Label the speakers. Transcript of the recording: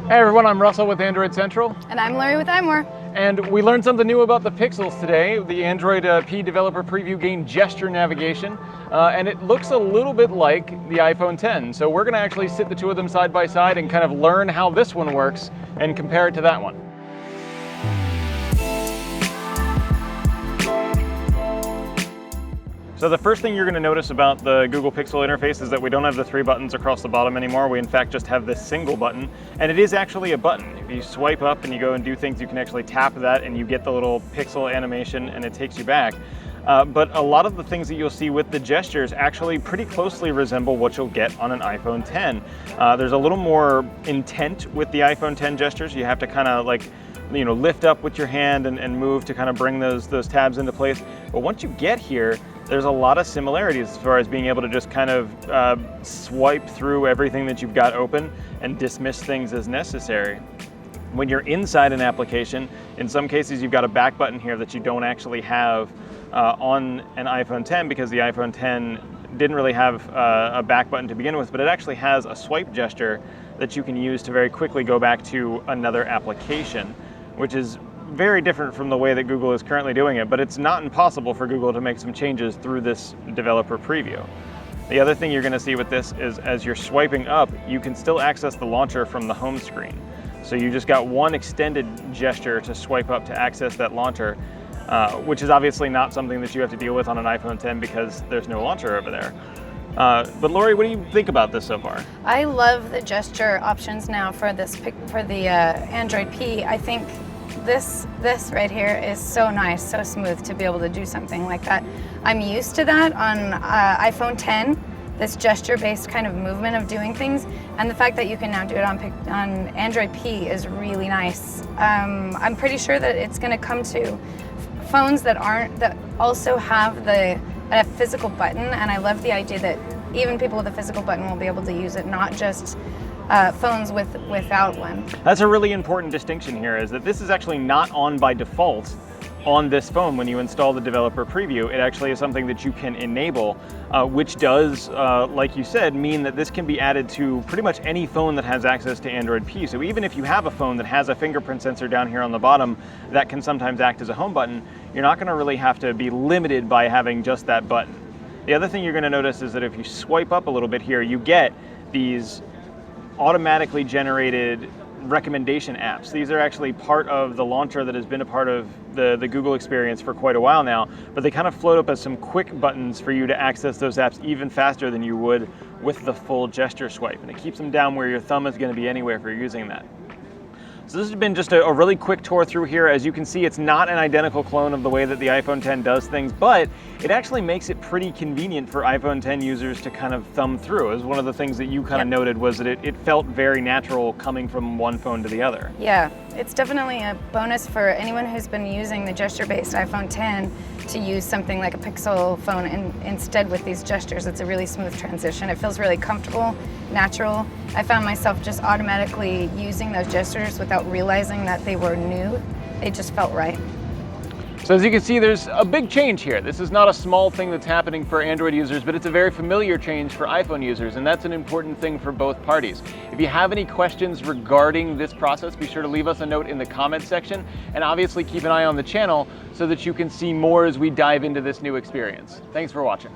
Speaker 1: Hey everyone, I'm Russell with Android Central.
Speaker 2: And I'm Lori with iMore.
Speaker 1: And we learned something new about the Pixels today. The Android P developer preview gained gesture navigation, and it looks a little bit like the iPhone X. So we're gonna actually sit the two of them side by side and kind of learn how this one works and compare it to that one. So the first thing you're going to notice about the Google Pixel interface is that we don't have the three buttons across the bottom anymore. We in fact just have this single button, and it is actually a button. If you swipe up and you go and do things, you can actually tap that and you get the little pixel animation and it takes you back. But a lot of the things that you'll see with the gestures actually pretty closely resemble what you'll get on an iPhone X. There's a little more intent with the iPhone X gestures. You have to kind of lift up with your hand and move to kind of bring those tabs into place. But once you get here, there's a lot of similarities as far as being able to just kind of swipe through everything that you've got open and dismiss things as necessary. When you're inside an application, in some cases you've got a back button here that you don't actually have on an iPhone X, because the iPhone X didn't really have a back button to begin with, but it actually has a swipe gesture that you can use to very quickly go back to another application, which is very different from the way that Google is currently doing it, but it's not impossible for Google to make some changes through this developer preview. The other thing you're going to see with this is as you're swiping up, you can still access the launcher from the home screen. So you just got one extended gesture to swipe up to access that launcher, which is obviously not something that you have to deal with on an iPhone X because there's no launcher over there. But Lori, what do you think about this so far?
Speaker 2: I love the gesture options now for the Android P. I think this right here is so nice, so smooth to be able to do something like that. I'm used to that on iPhone X, this gesture-based kind of movement of doing things, and the fact that you can now do it on Android P is really nice. I'm pretty sure that it's going to come to phones that also have a physical button, and I love the idea that even people with a physical button will be able to use it, not just phones without one.
Speaker 1: That's a really important distinction here, is that this is actually not on by default on this phone when you install the developer preview. It actually is something that you can enable, which does, like you said, mean that this can be added to pretty much any phone that has access to Android P. So even if you have a phone that has a fingerprint sensor down here on the bottom that can sometimes act as a home button, you're not going to really have to be limited by having just that button. The other thing you're going to notice is that if you swipe up a little bit here, you get these automatically generated recommendation apps. These are actually part of the launcher that has been a part of the Google experience for quite a while now, but they kind of float up as some quick buttons for you to access those apps even faster than you would with the full gesture swipe, and it keeps them down where your thumb is going to be anyway if you're using that. So this has been just a really quick tour through here. As you can see, it's not an identical clone of the way that the iPhone X does things, but it actually makes it pretty convenient for iPhone X users to kind of thumb through. It was one of the things that you kind of noted, was that it felt very natural coming from one phone to the other.
Speaker 2: Yeah, it's definitely a bonus for anyone who's been using the gesture-based iPhone X to use something like a Pixel phone instead with these gestures. It's a really smooth transition. It feels really comfortable, natural. I found myself just automatically using those gestures without realizing that they were new. They just felt right.
Speaker 1: So as you can see, there's a big change here. This is not a small thing that's happening for Android users, but it's a very familiar change for iPhone users, and that's an important thing for both parties. If you have any questions regarding this process, be sure to leave us a note in the comments section, and obviously keep an eye on the channel so that you can see more as we dive into this new experience. Thanks for watching.